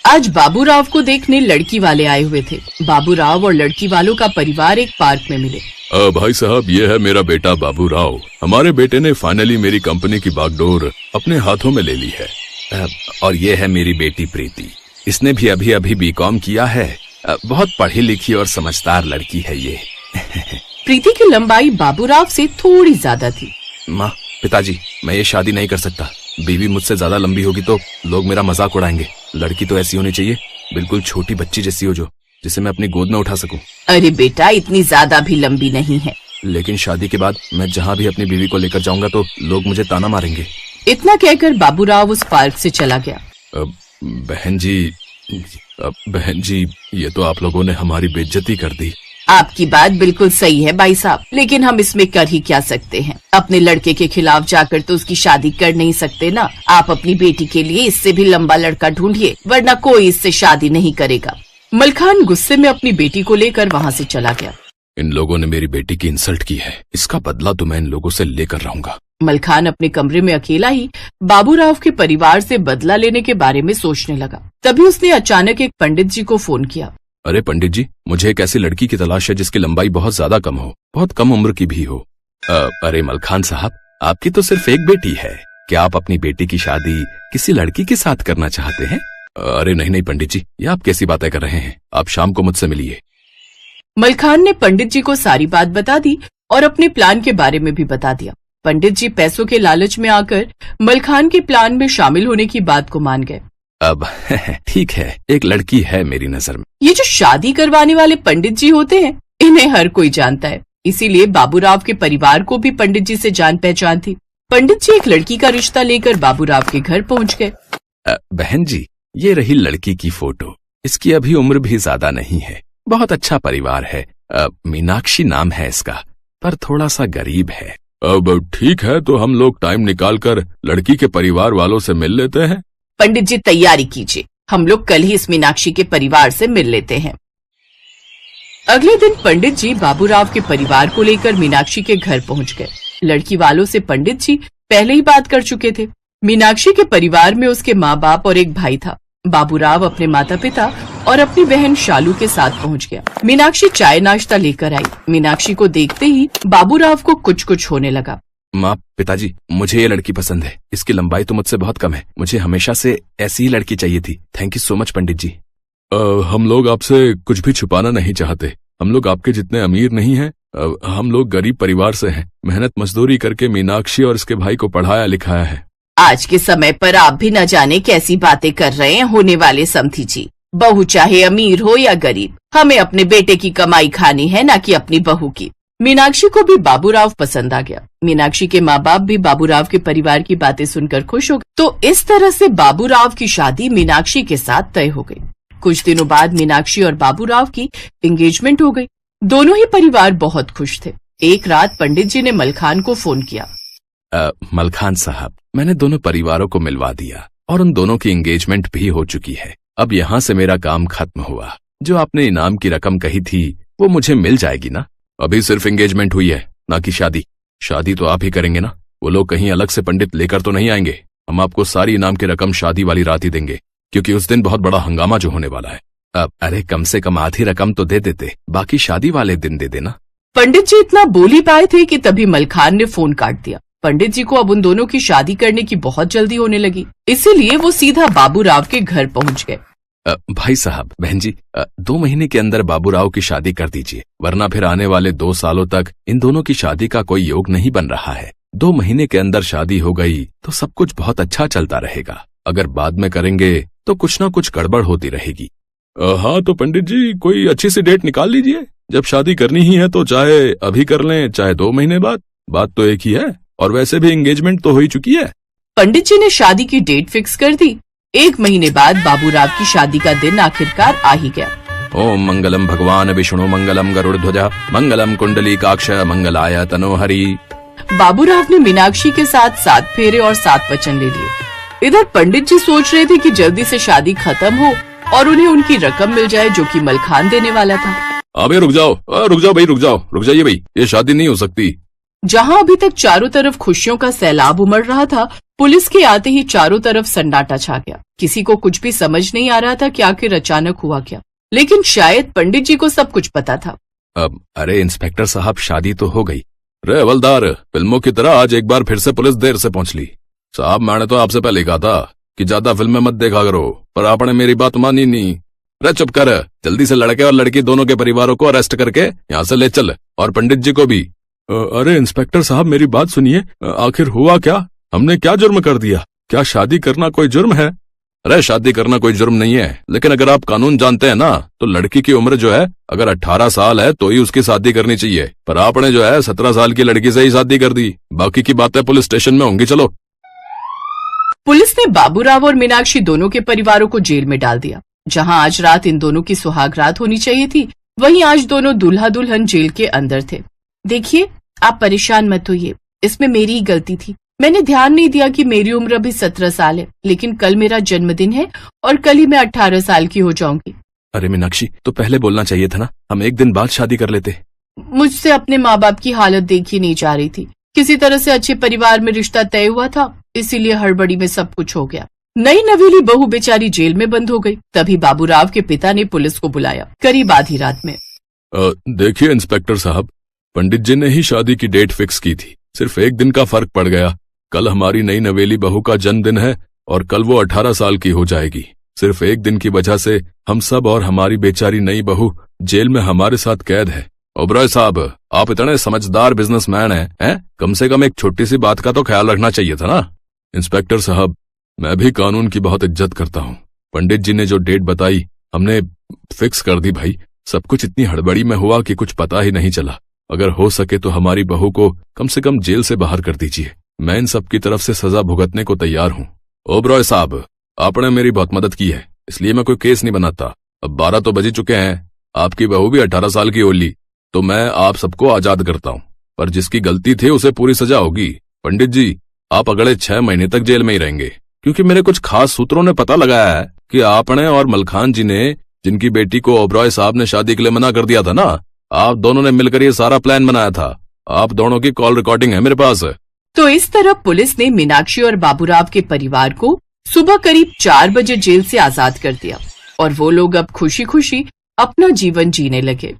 आज बाबूराव को देखने लड़की वाले आए हुए थे। बाबूराव और लड़की वालों का परिवार एक पार्क में मिले। भाई साहब, ये है मेरा बेटा बाबूराव। हमारे बेटे ने फाइनली मेरी कंपनी की बागडोर अपने हाथों में ले ली है। और ये है मेरी बेटी प्रीति। इसने भी अभी अभी बीकॉम किया है। बहुत पढ़ी लिखी और समझदार लड़की है ये। प्रीति की लंबाई बाबूराव से थोड़ी ज्यादा थी। माँ, पिताजी, मैं ये शादी नहीं कर सकता। बीवी मुझसे ज्यादा लंबी होगी तो लोग मेरा मजाक उड़ाएंगे। लड़की तो ऐसी होनी चाहिए, बिल्कुल छोटी बच्ची जैसी हो, जिसे मैं अपनी गोद में उठा सकूं। अरे बेटा, इतनी ज्यादा भी लंबी नहीं है। लेकिन शादी के बाद मैं जहाँ भी अपनी बीवी को लेकर जाऊंगा तो लोग मुझे ताना मारेंगे। इतना कहकर बाबूराव उस पार्क से चला गया। बहन जी, ये तो आप लोगों ने हमारी बेइज्जती कर दी। आपकी बात बिल्कुल सही है भाई साहब, लेकिन हम इसमें कर ही क्या सकते हैं। अपने लड़के के खिलाफ जाकर तो उसकी शादी कर नहीं सकते ना। आप अपनी बेटी के लिए इससे भी लंबा लड़का ढूंढिए, वरना कोई इससे शादी नहीं करेगा। मलखान गुस्से में अपनी बेटी को लेकर वहाँ से चला गया। इन लोगों ने मेरी बेटी की इंसल्ट की है, इसका बदला तो मैं इन लोगों से लेकर रहूंगा। मलखान अपने कमरे में अकेला ही बाबूराव के परिवार से बदला लेने के बारे में सोचने लगा। तभी उसने अचानक एक पंडित जी को फोन किया। अरे पंडित जी, मुझे एक ऐसी लड़की की तलाश है जिसकी लंबाई बहुत ज्यादा कम हो, बहुत कम उम्र की भी हो। अरे मलखान साहब, आपकी तो सिर्फ एक बेटी है। क्या आप अपनी बेटी की शादी किसी लड़की के साथ करना चाहते हैं? अरे नहीं पंडित जी, ये आप कैसी बातें कर रहे हैं। आप शाम को मुझसे मिलिए। मलखान ने पंडित जी को सारी बात बता दी और अपने प्लान के बारे में भी बता दिया। पंडित जी पैसों के लालच में आकर मलखान के प्लान में शामिल होने की बात को मान गए। अब ठीक है, एक लड़की है मेरी नजर में। ये जो शादी करवाने वाले पंडित जी होते हैं, इन्हें हर कोई जानता है। इसीलिए बाबूराव के परिवार को भी पंडित जी से जान पहचान थी। पंडित जी एक लड़की का रिश्ता लेकर बाबूराव के घर पहुंच गए। बहन जी, ये रही लड़की की फोटो। इसकी अभी उम्र भी ज्यादा नहीं है। बहुत अच्छा परिवार है। मीनाक्षी नाम है इसका, पर थोड़ा सा गरीब है। अब ठीक है, तो हम लोग टाइम निकाल कर लड़की के परिवार वालों से मिल लेते हैं। पंडित जी तैयारी कीजिए, हम लोग कल ही इस मीनाक्षी के परिवार से मिल लेते हैं। अगले दिन पंडित जी बाबूराव के परिवार को लेकर मीनाक्षी के घर पहुंच गए। लड़की वालों से पंडित जी पहले ही बात कर चुके थे। मीनाक्षी के परिवार में उसके माँ बाप और एक भाई था। बाबूराव अपने माता पिता और अपनी बहन शालू के साथ पहुंच गया। मीनाक्षी चाय नाश्ता लेकर आई। मीनाक्षी को देखते ही बाबूराव को कुछ कुछ होने लगा। माँ, पिताजी, मुझे ये लड़की पसंद है। इसकी लंबाई तो मुझसे बहुत कम है। मुझे हमेशा से ऐसी ही लड़की चाहिए थी। थैंक यू सो मच पंडित जी। हम लोग आपसे कुछ भी छुपाना नहीं चाहते। हम लोग आपके जितने अमीर नहीं हैं। हम लोग गरीब परिवार से हैं। मेहनत मजदूरी करके मीनाक्षी और इसके भाई को पढ़ाया लिखाया है। आज के समय पर आप भी न जाने कैसी बातें कर रहे हैं होने वाले समधी जी। बहू चाहे अमीर हो या गरीब, हमें अपने बेटे की कमाई खानी है, न कि अपनी बहू की। मीनाक्षी को भी बाबूराव पसंद आ गया। मीनाक्षी के माँ बाप भी बाबूराव के परिवार की बातें सुनकर खुश हो गए। तो इस तरह से बाबूराव की शादी मीनाक्षी के साथ तय हो गई। कुछ दिनों बाद मीनाक्षी और बाबूराव की एंगेजमेंट हो गई। दोनों ही परिवार बहुत खुश थे। एक रात पंडित जी ने मलखान को फोन किया। मलखान साहब, मैंने दोनों परिवारों को मिलवा दिया और उन दोनों की एंगेजमेंट भी हो चुकी है। अब यहाँ से मेरा काम खत्म हुआ। जो आपने इनाम की रकम कही थी वो मुझे मिल जाएगी ना? अभी सिर्फ एंगेजमेंट हुई है, ना कि शादी। शादी तो आप ही करेंगे ना? वो लोग कहीं अलग से पंडित लेकर तो नहीं आएंगे। हम आपको सारी इनाम की रकम शादी वाली रात ही देंगे, क्योंकि उस दिन बहुत बड़ा हंगामा जो होने वाला है। अरे कम से कम आधी रकम तो दे देते, बाकी शादी वाले दिन दे देना। पंडित जी इतना बोल ही पाए थे कि तभी मलखान ने फोन काट दिया। पंडित जी को अब उन दोनों की शादी करने की बहुत जल्दी होने लगी, इसीलिए वो सीधा बाबूराव के घर पहुंच गए। भाई साहब, बहन जी, 2 महीने के अंदर बाबूराव की शादी कर दीजिए, वरना फिर आने वाले 2 सालों तक इन दोनों की शादी का कोई योग नहीं बन रहा है। 2 महीने के अंदर शादी हो गई तो सब कुछ बहुत अच्छा चलता रहेगा। अगर बाद में करेंगे तो कुछ ना कुछ गड़बड़ होती रहेगी। हाँ तो पंडित जी, कोई अच्छी सी डेट निकाल लीजिए। जब शादी करनी ही है तो चाहे अभी कर लें, चाहे 2 महीने बाद। बात तो एक ही है, और वैसे भी एंगेजमेंट तो हो ही चुकी है। पंडित जी ने शादी की डेट फिक्स कर दी। 1 महीने बाद बाबूराव की शादी का दिन आखिरकार आ ही गया। ओम मंगलम भगवान विष्णु मंगलम गरुड़ध्वजा मंगलम कुंडलीकाक्ष मंगलाय तनोहरि। बाबूराव ने मीनाक्षी के साथ 7 फेरे और 7 वचन ले लिए। इधर पंडित जी सोच रहे थे कि जल्दी से शादी खत्म हो और उन्हें उनकी रकम मिल जाए जो कि मलखान देने वाला था। अबे रुक जाओ भाई, रुक जाइए भाई, ये शादी नहीं हो सकती। जहां अभी तक चारों तरफ खुशियों का सैलाब उमड़ रहा था, पुलिस के आते ही चारों तरफ सन्नाटा छा गया। किसी को कुछ भी समझ नहीं आ रहा था कि आखिर अचानक हुआ क्या, लेकिन शायद पंडित जी को सब कुछ पता था। अब अरे इंस्पेक्टर साहब, शादी तो हो गई। रे हवलदार, फिल्मों की तरह आज एक बार फिर से पुलिस देर से पहुंच ली। साहब, मैंने तो आपसे पहले कहा था कि ज्यादा फिल्में मत देखा करो, पर आपने मेरी बात मानी नहीं। रे चुप कर, जल्दी से लड़के और लड़की दोनों के परिवारों को अरेस्ट करके यहाँ से ले चल, और पंडित जी को भी। अरे इंस्पेक्टर साहब, मेरी बात सुनिए, आखिर हुआ क्या? हमने क्या जुर्म कर दिया? क्या शादी करना कोई जुर्म है? अरे शादी करना कोई जुर्म नहीं है, लेकिन अगर आप कानून जानते हैं ना, तो लड़की की उम्र जो है अगर 18 साल है तो ही उसकी शादी करनी चाहिए, पर आपने जो है 17 साल की लड़की से ही शादी कर दी। बाकी की बातें पुलिस स्टेशन में होंगी। चलो। पुलिस ने बाबूराव और मीनाक्षी दोनों के परिवारों को जेल में डाल दिया। जहां आज रात इन दोनों की सुहाग रात होनी चाहिए थी, वहीं आज दोनों दूल्हा दुल्हन जेल के अंदर थे। देखिए, आप परेशान मत होइए, इसमें मेरी ही गलती थी। मैंने ध्यान नहीं दिया कि मेरी उम्र अभी 17 साल है, लेकिन कल मेरा जन्मदिन है और कल ही मैं 18 साल की हो जाऊंगी। अरे मीनाक्षी, तो पहले बोलना चाहिए था ना, हम एक दिन बाद शादी कर लेते। मुझसे अपने माँ बाप की हालत देखी नहीं जा रही थी। किसी तरह से अच्छे परिवार में रिश्ता तय हुआ था, इसीलिए हड़बड़ी में सब कुछ हो गया। नई नवेली बहू बेचारी जेल में बंद हो गई। तभी बाबूराव के पिता ने पुलिस को बुलाया, करीब आधी रात में। देखिए इंस्पेक्टर साहब, पंडित जी ने ही शादी की डेट फिक्स की थी, सिर्फ एक दिन का फर्क पड़ गया। कल हमारी नई नवेली बहू का जन्मदिन है और कल वो 18 साल की हो जाएगी। सिर्फ एक दिन की वजह से हम सब और हमारी बेचारी नई बहू जेल में हमारे साथ कैद है। ओबरॉय साहब, आप इतने समझदार बिजनेसमैन हैं? कम से कम एक छोटी सी बात का तो ख्याल रखना चाहिए था ना। इंस्पेक्टर साहब, मैं भी कानून की बहुत इज्जत करता हूँ। पंडित जी ने जो डेट बताई हमने फिक्स कर दी भाई। सब कुछ इतनी हड़बड़ी में हुआ कि कुछ पता ही नहीं चला। अगर हो सके तो हमारी बहू को कम से कम जेल से बाहर कर दीजिए। मैं इन सब की तरफ से सजा भुगतने को तैयार हूँ। ओबरॉय साहब, आपने मेरी बहुत मदद की है, इसलिए मैं कोई केस नहीं बनाता। अब 12 तो बज चुके हैं, आपकी बहू भी 18 साल की होली, तो मैं आप सबको आजाद करता हूँ, पर जिसकी गलती थी उसे पूरी सजा होगी। पंडित जी, आप अगले 6 महीने तक जेल में ही रहेंगे, क्योंकि मेरे कुछ खास सूत्रों ने पता लगाया है कि आपने और मलखान जी ने, जिनकी बेटी को ओबरॉय साहब ने शादी के लिए मना कर दिया था ना, आप दोनों ने मिलकर ये सारा प्लान बनाया था। आप दोनों की कॉल रिकॉर्डिंग है मेरे पास। तो इस तरह पुलिस ने मीनाक्षी और बाबूराव के परिवार को सुबह करीब 4 बजे जेल से आजाद कर दिया और वो लोग अब खुशी खुशी अपना जीवन जीने लगे।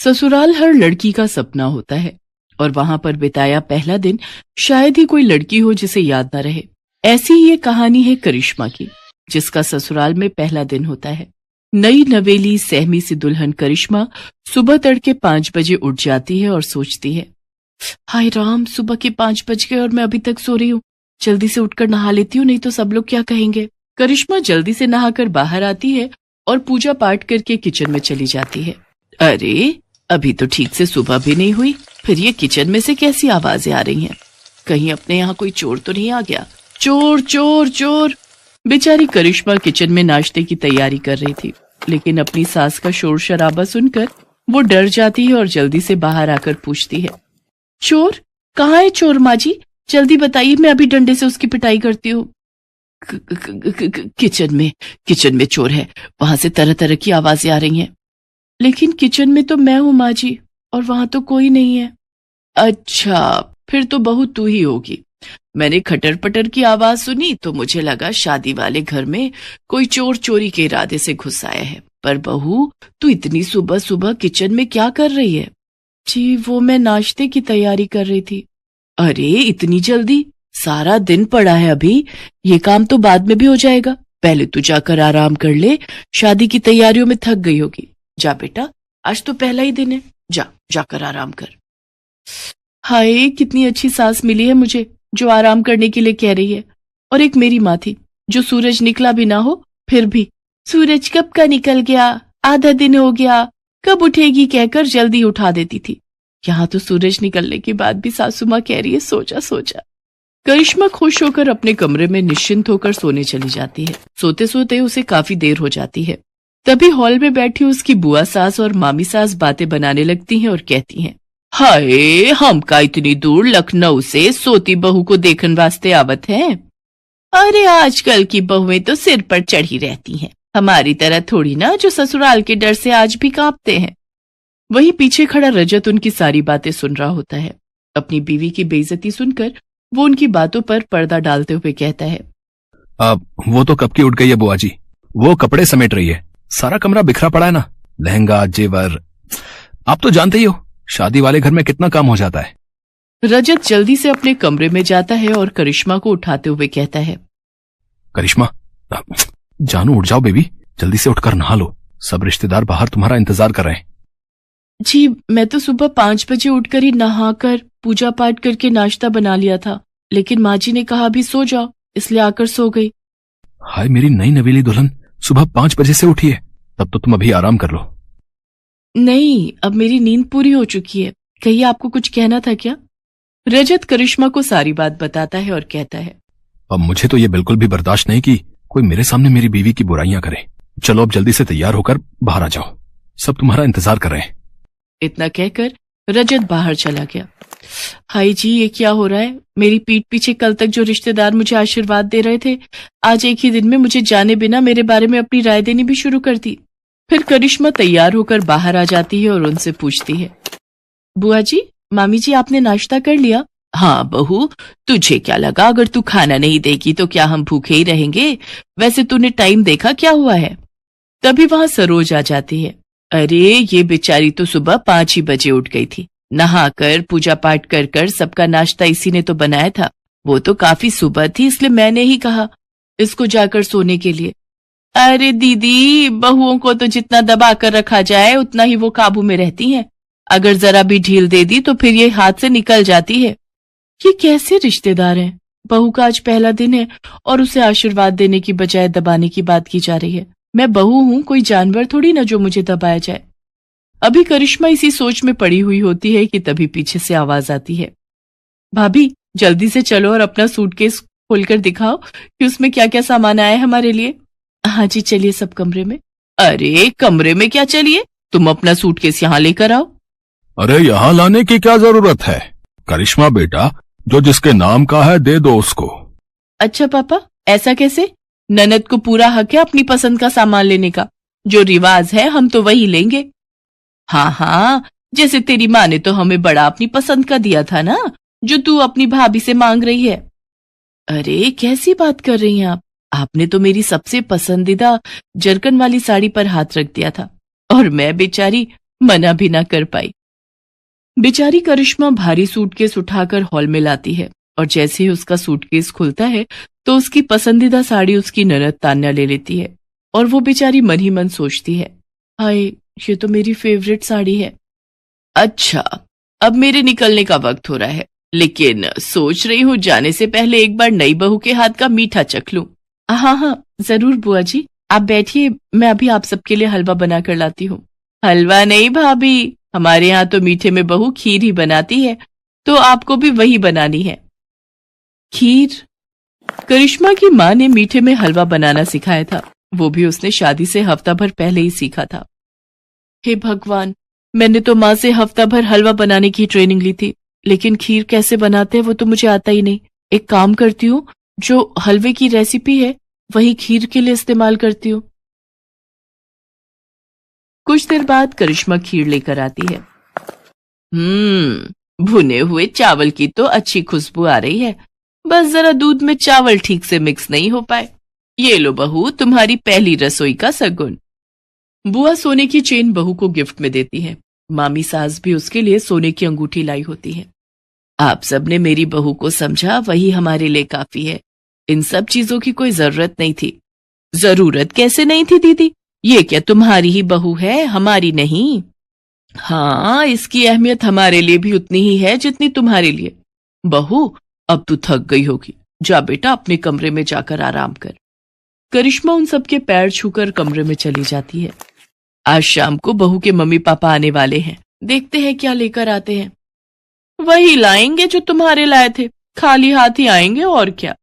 ससुराल हर लड़की का सपना होता है और वहां पर बिताया पहला दिन शायद ही कोई लड़की हो जिसे याद न रहे। ऐसी ही ये कहानी है करिश्मा की, जिसका ससुराल में पहला दिन होता है। नई नवेली सहमी सी दुल्हन करिश्मा सुबह तड़के 5 बजे उठ जाती है और सोचती है, हाय राम, सुबह के 5 बज गए और मैं अभी तक सो रही हूँ। जल्दी से उठकर नहा लेती हूँ, नहीं तो सब लोग क्या कहेंगे। करिश्मा जल्दी से नहाकर बाहर आती है और पूजा पाठ करके किचन में चली जाती है। अरे, अभी तो ठीक से सुबह भी नहीं हुई, फिर ये किचन में से कैसी आवाजें आ रही हैं? कहीं अपने यहाँ कोई चोर तो नहीं आ गया? चोर चोर चोर। बेचारी करिश्मा किचन में नाश्ते की तैयारी कर रही थी, लेकिन अपनी सास का शोर शराबा सुनकर वो डर जाती है और जल्दी से बाहर आकर पूछती है, चोर कहाँ है? चोर माँ जी, जल्दी बताइए, मैं अभी डंडे से उसकी पिटाई करती हूँ। किचन में चोर है, वहां से तरह तरह की आवाजें आ रही हैं। लेकिन किचन में तो मैं हूँ माँ जी, और वहां तो कोई नहीं है। अच्छा, फिर तो बहू तू ही होगी। मैंने खटर पटर की आवाज सुनी तो मुझे लगा शादी वाले घर में कोई चोर चोरी के इरादे से घुस आया है। पर बहू, तू इतनी सुबह सुबह किचन में क्या कर रही है? जी, वो मैं नाश्ते की तैयारी कर रही थी। अरे, इतनी जल्दी? सारा दिन पड़ा है अभी, ये काम तो बाद में भी हो जाएगा। पहले तू जाकर आराम कर ले, शादी की तैयारियों में थक गई होगी। जा बेटा, आज तो पहला ही दिन है, जाकर आराम कर। हाय, कितनी अच्छी सास मिली है मुझे, जो आराम करने के लिए कह रही है। और एक मेरी माँ थी, जो सूरज निकला भी ना हो फिर भी, सूरज कब का निकल गया, आधा दिन हो गया, कब उठेगी कहकर जल्दी उठा देती थी। यहाँ तो सूरज निकलने के बाद भी सासू माँ कह रही है, सोचा सोचा। करिश्मा खुश होकर अपने कमरे में निश्चिंत होकर सोने चली जाती है। सोते सोते उसे काफी देर हो जाती है। तभी हॉल में बैठी उसकी बुआ सास और मामी सास बातें बनाने लगती हैं और कहती हैं, हाय, हम का इतनी दूर लखनऊ से सोती बहू को देखने वास्ते आवत है। अरे, आजकल की बहुएं तो सिर पर चढ़ी रहती हैं, हमारी तरह थोड़ी ना, जो ससुराल के डर से आज भी कांपते हैं। वहीं पीछे खड़ा रजत उनकी सारी बातें सुन रहा होता है। अपनी बीवी की बेइज्जती सुनकर वो उनकी बातों पर पर्दा डालते हुए कहता है, अब वो तो कब की उठ गई है बुआ जी, वो कपड़े समेट रही है, सारा कमरा बिखरा पड़ा है ना, लहंगा जेवर, आप तो जानते ही हो शादी वाले घर में कितना काम हो जाता है। रजत जल्दी से अपने कमरे में जाता है और करिश्मा को उठाते हुए कहता है, करिश्मा, जानू उठ जाओ बेबी, जल्दी से उठकर नहा लो, सब रिश्तेदार बाहर तुम्हारा इंतजार कर रहे हैं। जी मैं तो सुबह 5 बजे उठकर ही नहाकर पूजा पाठ करके नाश्ता बना लिया था, लेकिन माँ जी ने कहा अभी सो जाओ, इसलिए आकर सो गई। हाय मेरी नई नवेली दुल्हन, सुबह 5 बजे से उठी है, तब तो तुम अभी आराम कर लो। नहीं, अब मेरी नींद पूरी हो चुकी है, कहिए आपको कुछ कहना था क्या? रजत करिश्मा को सारी बात बताता है और कहता है, अब मुझे तो ये बिल्कुल भी बर्दाश्त नहीं कि कोई मेरे सामने मेरी बीवी की बुराइयां करे। चलो अब जल्दी से तैयार होकर बाहर आ जाओ, सब तुम्हारा इंतजार कर रहे हैं। इतना कहकर रजत बाहर चला गया। हाय जी, ये क्या हो रहा है? मेरी पीठ पीछे कल तक जो रिश्तेदार मुझे आशीर्वाद दे रहे थे, आज एक ही दिन में मुझे जाने बिना मेरे बारे में अपनी राय देनी भी शुरू कर दी। फिर करिश्मा तैयार होकर बाहर आ जाती है और उनसे पूछती है, बुआ जी, मामी जी आपने नाश्ता कर लिया? हाँ बहू, तुझे क्या लगा अगर तू खाना नहीं देगी तो क्या हम भूखे ही रहेंगे? वैसे तूने टाइम देखा क्या हुआ है? तभी वहां सरोज आ जाती है। अरे ये बेचारी तो सुबह 5 ही बजे उठ गई थी, नहाकर पूजा पाठ कर कर सबका नाश्ता इसी ने तो बनाया था। वो तो काफी सुबह थी, इसलिए मैंने ही कहा इसको जाकर सोने के लिए। अरे दीदी, बहुओं को तो जितना दबा कर रखा जाए उतना ही वो काबू में रहती हैं। अगर जरा भी ढील दे दी तो फिर ये हाथ से निकल जाती है। ये कैसे रिश्तेदार हैं? बहू का आज पहला दिन है और उसे आशीर्वाद देने की बजाय दबाने की बात की जा रही है। मैं बहू हूं, कोई जानवर थोड़ी ना जो मुझे दबाया जाए। अभी करिश्मा इसी सोच में पड़ी हुई होती है कि तभी पीछे से आवाज आती है, भाभी जल्दी से चलो और अपना सूटकेस खोलकर दिखाओ कि उसमें क्या क्या सामान आया है हमारे लिए। हाँ जी चलिए सब कमरे में। अरे कमरे में क्या चलिए, तुम अपना सूटकेस यहाँ लेकर आओ। अरे यहाँ लाने की क्या जरूरत है? करिश्मा बेटा, जो जिसके नाम का है दे दो उसको। अच्छा पापा, ऐसा कैसे? ननद को पूरा हक है अपनी पसंद का सामान लेने का, जो रिवाज है हम तो वही लेंगे। हाँ हाँ, जैसे तेरी माँ ने तो हमें बड़ा अपनी पसंद का दिया था ना, जो तू अपनी भाभी से मांग रही है। अरे कैसी बात कर रही हैं आप? आपने तो मेरी सबसे पसंदीदा जरकन वाली साड़ी पर हाथ रख दिया था और मैं बेचारी मना भी ना कर पाई। बेचारी करिश्मा भारी सूटकेस उठाकर हॉल में लाती है और जैसे ही उसका सूटकेस खुलता है तो उसकी पसंदीदा साड़ी उसकी ननद तान्या ले लेती है और वो बेचारी मन ही मन सोचती है, हाय ये तो मेरी फेवरेट साड़ी है। अच्छा, अब मेरे निकलने का वक्त हो रहा है, लेकिन सोच रही हूँ जाने से पहले एक बार नई बहू के हाथ का मीठा चख लूं। हाँ हाँ जरूर बुआ जी, आप बैठिए, मैं अभी आप सबके लिए हलवा बना कर लाती हूँ। हलवा नहीं भाभी, हमारे यहाँ तो मीठे में बहू खीर ही बनाती है, तो आपको भी वही बनानी है। खीर? करिश्मा की माँ ने मीठे में हलवा बनाना सिखाया था, वो भी उसने शादी से हफ्ता भर पहले ही सीखा था। हे भगवान, मैंने तो माँ से हफ्ता भर हलवा बनाने की ट्रेनिंग ली थी, लेकिन खीर कैसे बनाते हैं वो तो मुझे आता ही नहीं। एक काम करती हूँ, जो हलवे की रेसिपी है वही खीर के लिए इस्तेमाल करती हूँ। कुछ देर बाद करिश्मा खीर लेकर आती है। भुने हुए चावल की तो अच्छी खुशबू आ रही है, बस जरा दूध में चावल ठीक से मिक्स नहीं हो पाए। ये लो बहू, तुम्हारी पहली रसोई का सगुन। बुआ सोने की चेन बहू को गिफ्ट में देती है। मामी सास भी उसके लिए सोने की अंगूठी लाई होती है। आप सबने मेरी बहू को समझा, वही हमारे लिए काफी है। इन सब चीजों की कोई जरूरत नहीं थी। जरूरत कैसे नहीं थी दीदी? ये क्या तुम्हारी ही बहू है, हमारी नहीं? हाँ, इसकी अहमियत हमारे लिए भी उतनी ही है जितनी तुम्हारे लिए। बहू अब तू थक गई होगी, जा बेटा अपने कमरे में जाकर आराम कर। करिश्मा उन सबके पैर छूकर कमरे में चली जाती है। आज शाम को बहू के मम्मी पापा आने वाले हैं, देखते हैं क्या लेकर आते हैं। वही लाएंगे जो तुम्हारे लाए थे, खाली हाथ ही आएंगे और क्या।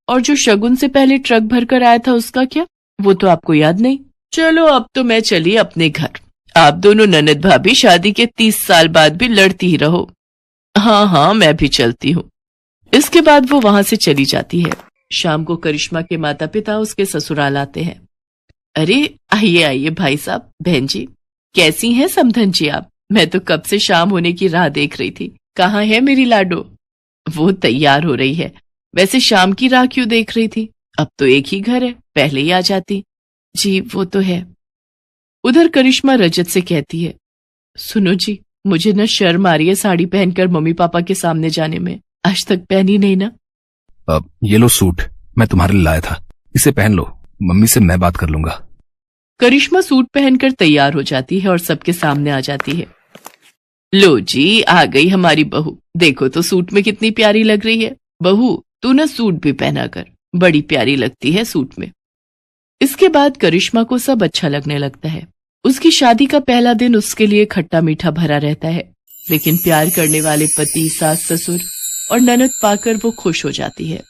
और जो शगुन से पहले ट्रक भर कर आया था उसका क्या, वो तो आपको याद नहीं। चलो अब तो मैं चली अपने घर, आप दोनों ननद भाभी शादी के 30 साल बाद भी लड़ती ही रहो। हाँ हाँ मैं भी चलती हूँ। इसके बाद वो वहां से चली जाती है। शाम को करिश्मा के माता पिता उसके ससुराल आते हैं। अरे आइए आइए भाई साहब, बहन जी, कैसी हैं समधन जी आप? मैं तो कब से शाम होने की राह देख रही थी। कहाँ है मेरी लाडो? वो तैयार हो रही है। वैसे शाम की राह क्यों देख रही थी? अब तो एक ही घर है, पहले ही आ जाती। जी वो तो है। उधर करिश्मा रजत से कहती है, सुनो जी, मुझे न शर्म आ रही है साड़ी पहनकर मम्मी पापा के सामने जाने में। आज तक पहनी नहीं ना। अब ये लो सूट, मैं तुम्हारे लिए लाया था, इसे पहन लो, मम्मी से मैं बात कर लूंगा। करिश्मा सूट पहनकर तैयार हो जाती है और सबके सामने आ जाती है। लो जी, आ गई हमारी बहू। देखो तो सूट में कितनी प्यारी लग रही है। बहू तू ना सूट भी पहना कर, बड़ी प्यारी लगती है सूट में। इसके बाद करिश्मा को सब अच्छा लगने लगता है। उसकी शादी का पहला दिन उसके लिए खट्टा मीठा भरा रहता है, लेकिन प्यार करने वाले पति, सास, ससुर और ननद पाकर वो खुश हो जाती है।